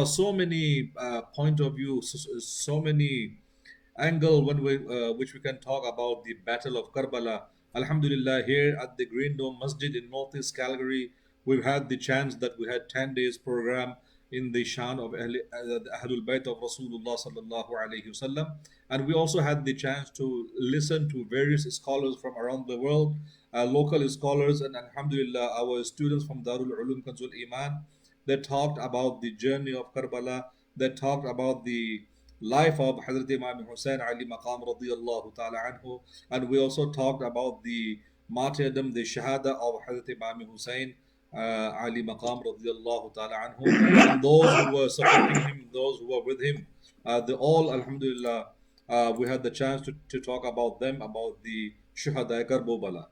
so many point of view, so many angle which we can talk about the Battle of Karbala. Alhamdulillah, here at the Green Dome Masjid in Northeast Calgary, we've had the chance that we had 10 days program in the Shan of the Ahlul Bayt of Rasulullah sallallahu alayhi wasallam. And we also had the chance to listen to various scholars from around the world, local scholars, and Alhamdulillah, our students from Darul Ulum Kanzul Iman. They talked about the journey of Karbala. They talked about the life of Hazrat Imam Hussein Ali Maqam radiyallahu ta'ala anhu. And we also talked about the martyrdom, the shahada of Hazrat Imam Hussein Ali Maqam radiyallahu ta'ala anhu. And those who were supporting him, those who were with him, they all, alhamdulillah, we had the chance to talk about them, about the Shuhada Karbala.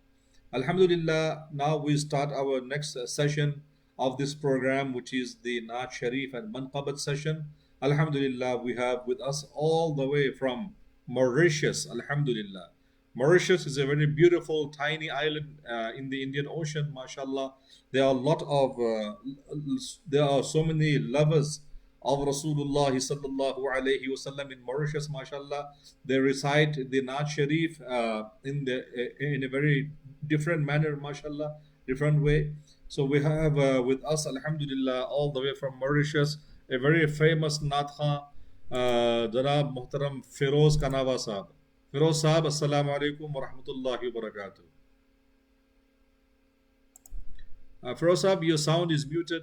Alhamdulillah, now we start our next session of this program, which is the Naat Sharif and Manqabat session. Alhamdulillah, we have with us all the way from Mauritius. Alhamdulillah. Mauritius is a very beautiful, tiny island in the Indian Ocean, mashallah. There are a lot of, there are so many lovers of Rasulullah sallallahu alayhi wasallam in Mauritius, mashallah. They recite the Naat Sharif in a very different manner, mashallah, different way. So we have with us, alhamdulillah, all the way from Mauritius, a very famous Naat Khan, Janab Muhtaram Feroz Kanawa Sahab. Feroz Sahab, assalamu alaikum wa rahmatullahi wa barakatuh. Feroz Sahab, your sound is muted.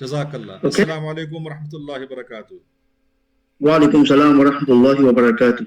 Jazakallah. Assalamu alaikum wa rahmatullahi wa barakatuh. Wa alaikum salam wa rahmatullahi wa barakatuh.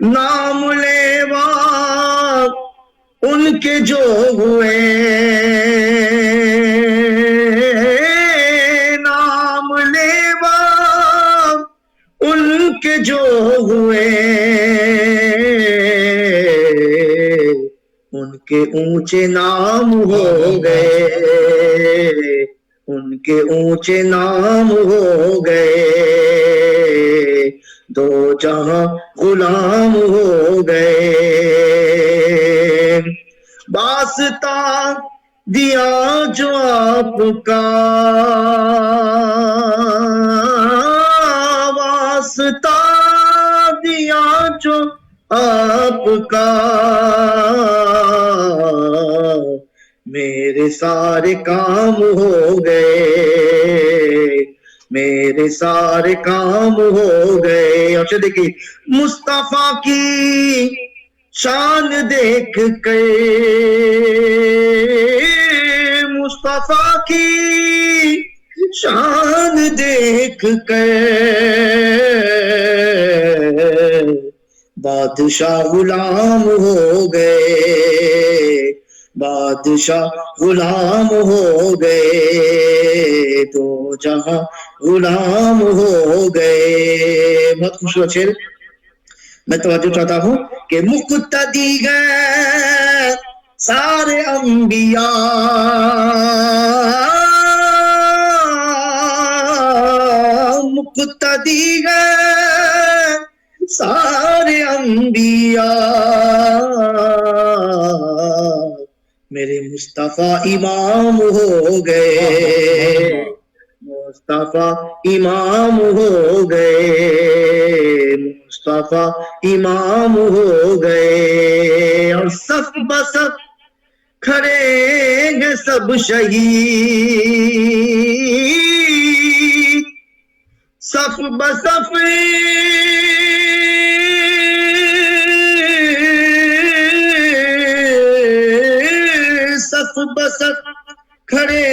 نام لیوا ان کے جو ہوئے، نام لیوا ان کے جو ہوئے، ان کے اونچے نام ہو گئے، ان کے اونچے نام ہو گئے، دو جہاں غلام ہو گئے۔ واسطہ دیا جو آپ کا، واسطہ دیا جو آپ کا، میرے سارے کام ہو گئے، میرے سارے کام ہو گئے۔ اور دیکھیے مصطفیٰ کی شان دیکھ کے، مصطفیٰ کی شان دیکھ کے، بادشاہ غلام ہو گئے، بادشاہ غلام ہو گئے، دو جہاں غلام ہو گئے۔ بہت خوبصورت شعر میں توجہ چاہتا ہوں کہ مقتدی ہیں سارے انبیاء، مقتدی ہیں سارے انبیاء، میرے مصطفیٰ امام ہو گئے، مصطفیٰ امام ہو گئے، مصطفیٰ امام ہو گئے۔ اور صف بصف کھڑے ہیں سب شہید، صف بصف صف بصف کھڑے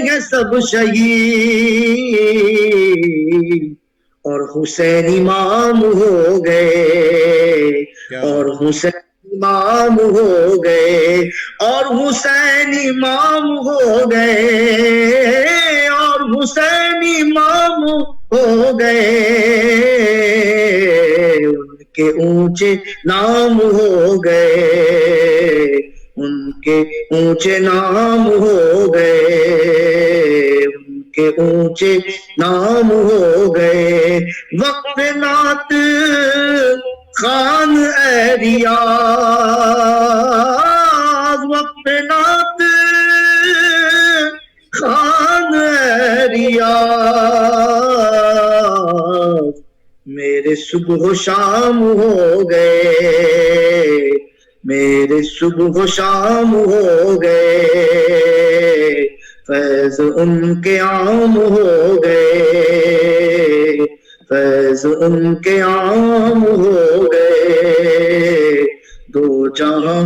ہیں سب شہید، اور حسین امام ہو گئے، اور حسین امام ہو گئے، اور حسین امام ہو گئے، اور حسین امام ہو گئے، ان کے اونچے نام ہو گئے، ان کے اونچے نام ہو گئے، ان کے اونچے نام ہو گئے۔ وقف نعت خان اے ریاض، وقف نعت خان اے ریاض، میرے صبح و شام ہو گئے، میرے صبح و شام ہو گئے، فیض ان کے عام ہو گئے، فیض ان کے عام ہو گئے، دو جہاں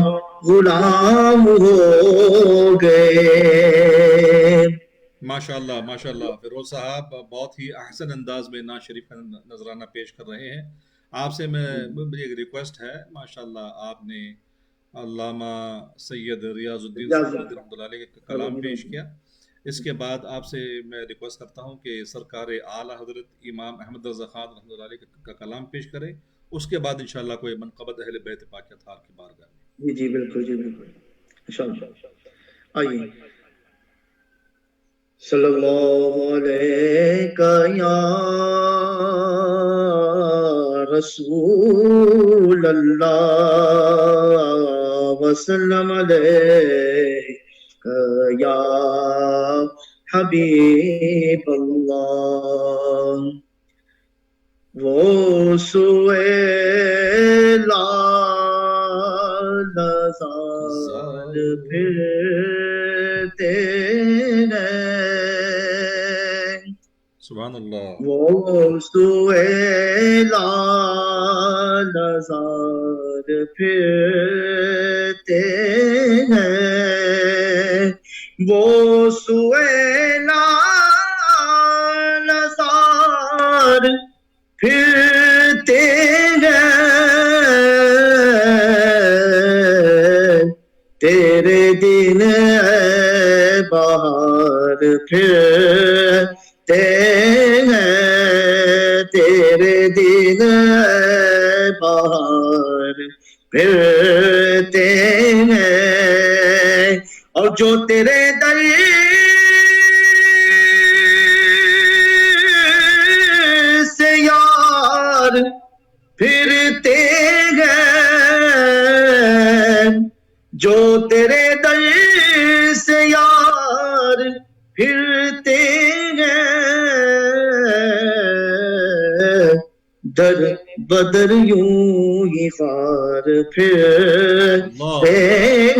غلام ہو گئے۔ ماشاءاللہ ماشاءاللہ فیروز صاحب بہت ہی احسن انداز میں نعت شریف کا نذرانہ پیش کر رہے ہیں۔ آپ سے مجھے ایک ریکویسٹ ہے، ماشاءاللہ آپ نے علامہ سید ریاض الدین سہروردی رحمۃ اللہ علیہ کا کلام پیش کیا، اس کے بعد آپ سے میں ریکویسٹ کرتا ہوں کہ سرکار اعلیٰ حضرت امام احمد رضا خان رحمۃ اللہ علیہ کا کلام پیش کریں، اس کے بعد انشاءاللہ کوئی منقبت اہل بیت پاک اطہار کی بارگاہ میں۔ جی بالکل، جی بالکل، انشاءاللہ۔ آئیے۔ صلی اللہ علیہ یا رسول اللہ، وسلم علیہ یا حبیب اللہ، وہ سویلا نظر پھرتے ہیں، سبحان اللہ، وہ سویلا نظر پھرتے ہیں، وہ سویلا نظر پھرتے ہیں، تیرے دن اے بہار پھرتے ہیں، تیرے دن اے بہار پھرتے ہیں، اور جو تیرے در سے یار پھرتے ہیں، جو تیرے در سے یار پھرتے ہیں، در بدر یوں ہی خار پھرتے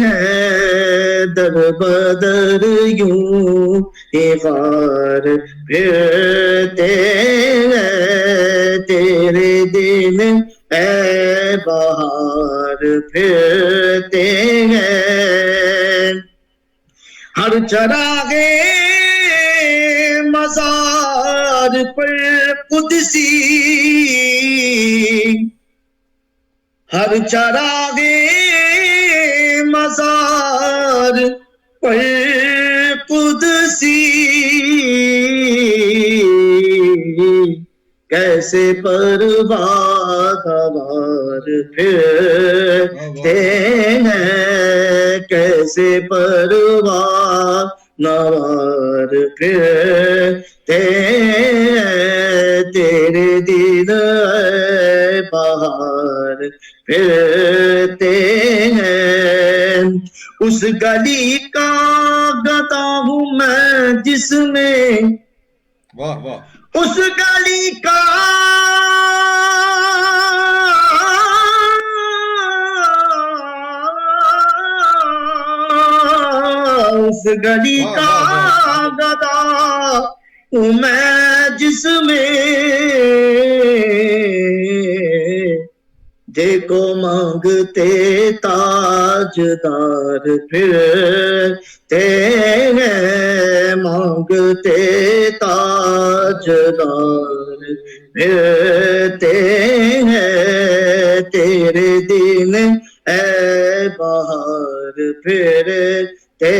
ہیں، در بدر یوں ہی خار پھرتے ہیں، تیرے دن اے بہار پھرتے ہیں، ہر چراغے مزار پر قدسی، ہر چراغے مزار پر قدسی، کیسے پروادگار پھرتے ہیں، کیسے پروادگار پھرتے ہیں، تیرے دن اے بہار پھرتے ہیں، اس گلی کا گدا ہوں میں جس میں، واہ واہ، اس گلی کا اس گلی کا گدا ہوں میں جس میں، دیکھو مانگتے تاجدار پھرتے ہیں، مانگتے تاجدار پھرتے ہیں، تیرے دن اے بہار پھرتے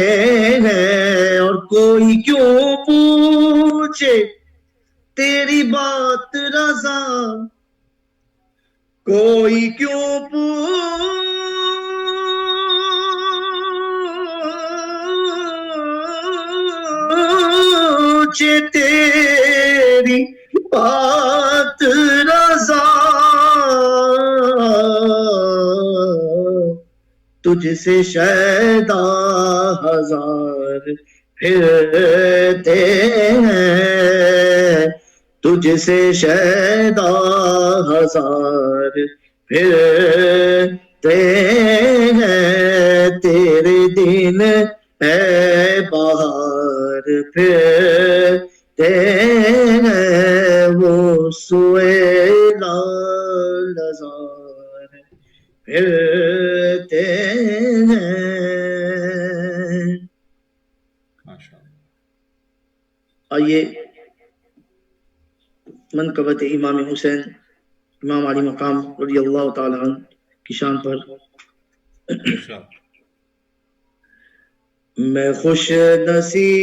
ہیں، اور کوئی کیوں پوچھے تیری بات رضا، کوئی کیوں پوچھے تیری بات رضا، تجھ سے شیدا ہزار پھرتے ہیں، تجھ سے شیدا ہزار پھرتے ہیں، تیرے دن اے بہار پھرتے ہیں، وہ سوئے لال ہزار پھرتے ہیں۔ آئیے منقبت امام حسین امام علی مقام رضی اللہ تعالیٰ عنہ کی شان پر، میں خوش نصیب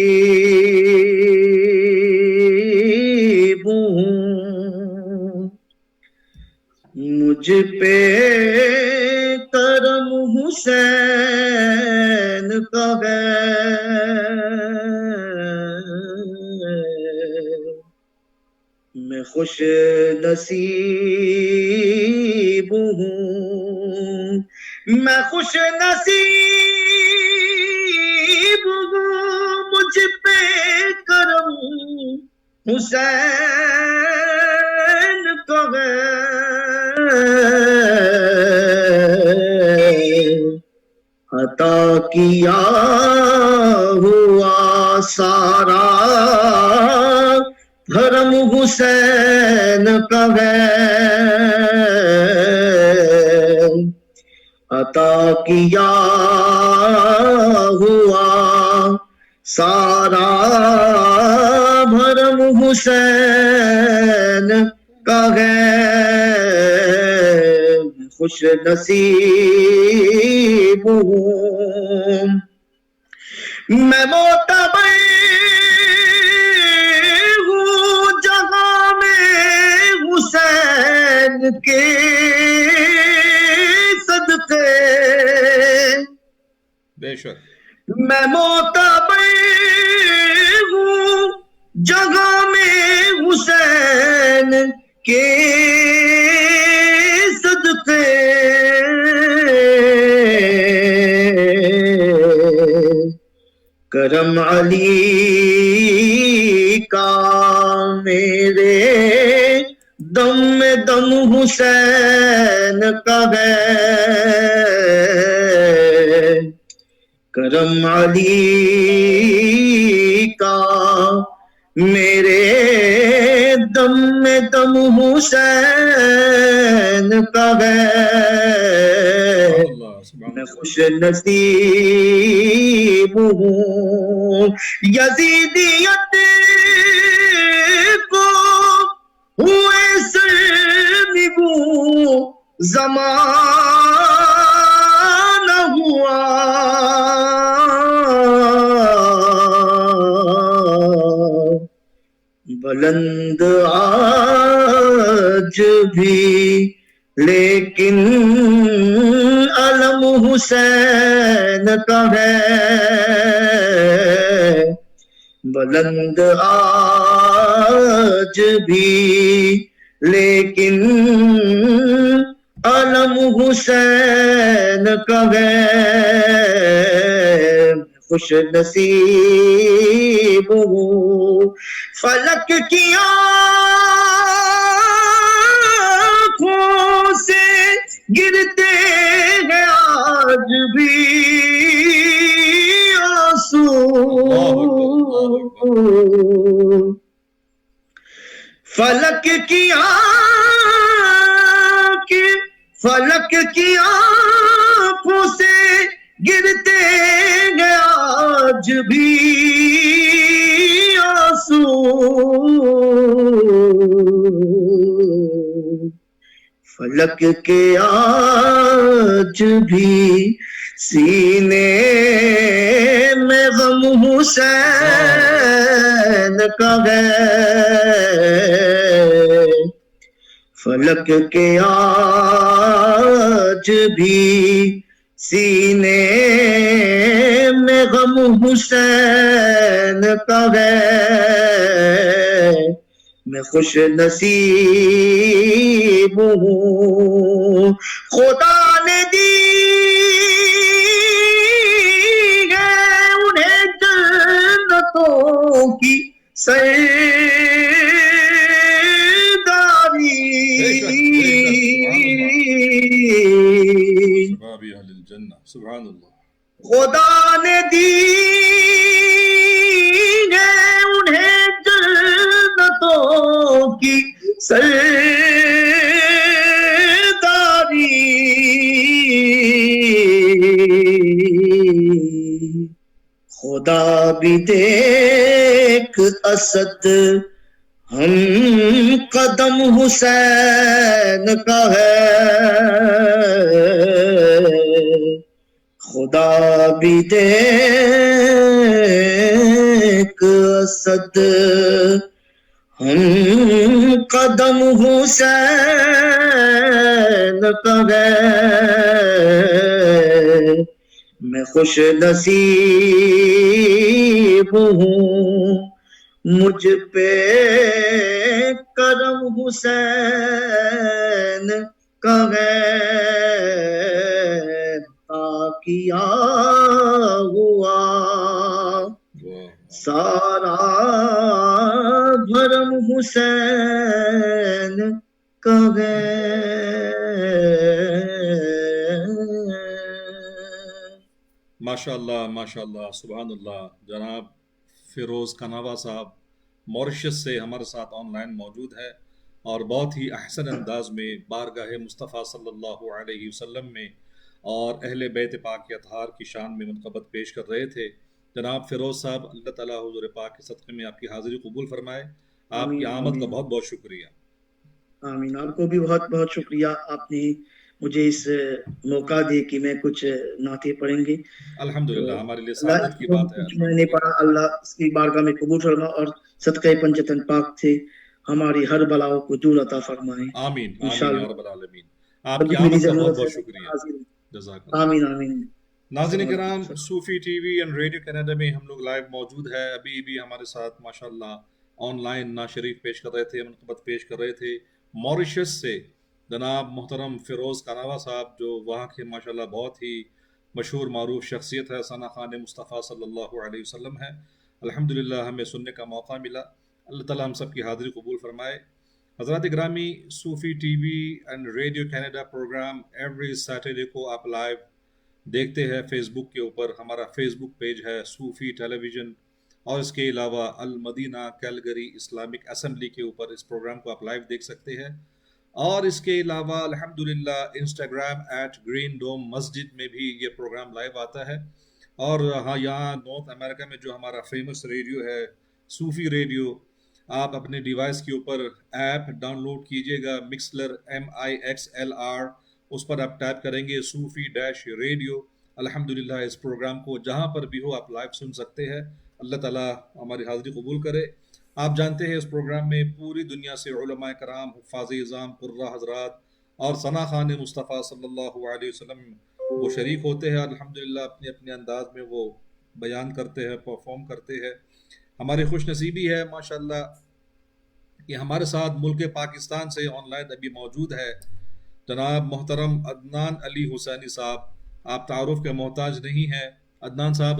ہوں، مجھ پہ کرم حسین کا ہے، میں خوش نصیب ہوں، میں خوش نصیب ہوں، مجھ پہ کرم حسین کا ہے، عطا کیا ہوا سارا دھرم حسین کا ہے، عطا کیا ہوا سارا بھرم حسین کا ہے، خوش نصیب ہوں میں معتبر ہوں جہاں میں حسین کے صدقے بے شک میں معتبر ہوں جگہ میں حسین کے صدقے کرم علی کا میرے دم میں دم حسین کا ہے کرم علی کا میرے دم میں دم حسین کا ہے میں خوش نصیب ہوں یزیدیت کو ہوئے سرنگو زمانہ ہوا بلند آج بھی لیکن علم حسین کا ہے بلند آج بھی لیکن علم حسین کا ہے خوش نصیب ہوں فلک کی آنکھوں سے گرتے ہیں آج بھی آنسو فلک کی آنکھوں سے گرتے ہیں آج بھی آنسو فلک کے آج بھی سینے میں غم حسین کا ہے فلک کے آج بھی سینے میں غم حسین کا ہے میں خوش نصیب ہوں خدا نے دی ہے انہیں جنتوں کی سبحان اللہ خدا نے دی ہے انہیں جنتوں کی سرداری خدا بھی دیکھ اسد ہم قدم حسین کا ہے خدا بھی دیکھ اسد ہم قدم حسین کا ہے میں خوش نصیب ہوں مجھ پہ کرم حسین کا ہے کیا ہوا سارا بھرم حسین کا ہے ماشاءاللہ ماشاءاللہ سبحان اللہ جناب فیروز کناوا صاحب ماریشس سے ہمارے ساتھ آن لائن موجود ہے اور بہت ہی احسن انداز میں بارگاہ مصطفیٰ صلی اللہ علیہ وسلم میں اور اہل بیت پاک کے اطہار کی شان میں منقبت پیش کر رہے تھے جناب فیروز صاحب اللہ تعالیٰ حضور پاک کے صدقے میں آپ کی حاضری قبول فرمائے آپ کی آمد کا بہت بہت شکریہ آمین آپ کو بھی بہت بہت شکریہ آپ نے مجھے اس موقع دے کہ میں کچھ نعتیں پڑھیں گے. الحمدللہ ہمارے لیے اللہ سعادت کی جو بات ہے. کچھ میں نے پڑھا اللہ اس کی بارگاہ میں قبول فرما اور صدقہ پنجتن پاک سے ہماری ہر بلاؤں کو دور عطا فرمائے آمین آمین یا انشاءاللہ. رب العالمین. آپ جب کی بھی میری آمد کا بہت ضرورت ہے بہت میں شکریہ. حاضر ہوں. جزاک اللہ. آمین آمین. ناظرین السلام کرام، علیکم. Sufi TV and radio Canada میں ہم لوگ لائیو موجود ہے. ابھی بھی ہمارے ساتھ ماشاءاللہ آن لائن ناشریف پیش کر رہے تھے، منقبت پیش کر رہے تھے موریشس سے جناب محترم فیروز کاناوا صاحب، جو وہاں کے ماشاءاللہ بہت ہی مشہور معروف شخصیت ہے، ثنا خان مصطفیٰ صلی اللہ علیہ وسلم ہے. الحمدللہ ہمیں سننے کا موقع ملا. اللہ تعالیٰ ہم سب کی حاضری قبول فرمائے. حضرات گرامی، Sufi TV and radio Canada program every Saturday کو آپ لائیو دیکھتے ہیں فیس بک کے اوپر. ہمارا فیس بک پیج ہے صوفی ٹیلی ویژن، اور اس کے علاوہ المدینہ کیلگری اسلامک اسمبلی کے اوپر اس پروگرام کو آپ لائیو دیکھ سکتے ہیں. اور اس کے علاوہ الحمدللہ انسٹاگرام @گرین ڈوم مسجد میں بھی یہ پروگرام لائیو آتا ہے. اور ہاں، یہاں نارتھ امریکہ میں جو ہمارا فیمس ریڈیو ہے صوفی ریڈیو، آپ اپنے ڈیوائس کے اوپر ایپ ڈاؤن لوڈ کیجئے گا، مکسلر MIXLR، اس پر آپ ٹائپ کریں گے صوفی ریڈیو. الحمدللہ اس پروگرام کو جہاں پر بھی ہو آپ لائیو سن سکتے ہیں. اللہ تعالیٰ ہماری حاضری قبول کرے. آپ جانتے ہیں اس پروگرام میں پوری دنیا سے علماء کرام، حفاظ اعظام، قراء حضرات اور ثنا خان مصطفیٰ صلی اللہ علیہ وسلم وہ شریک ہوتے ہیں. الحمدللہ اپنے اپنے انداز میں وہ بیان کرتے ہیں، پرفارم کرتے ہیں. ہماری خوش نصیبی ہے ماشاءاللہ کہ ہمارے ساتھ ملک پاکستان سے آن لائن ابھی موجود ہے جناب محترم عدنان علی حسینی صاحب. آپ تعارف کے محتاج نہیں ہیں. عدنان صاحب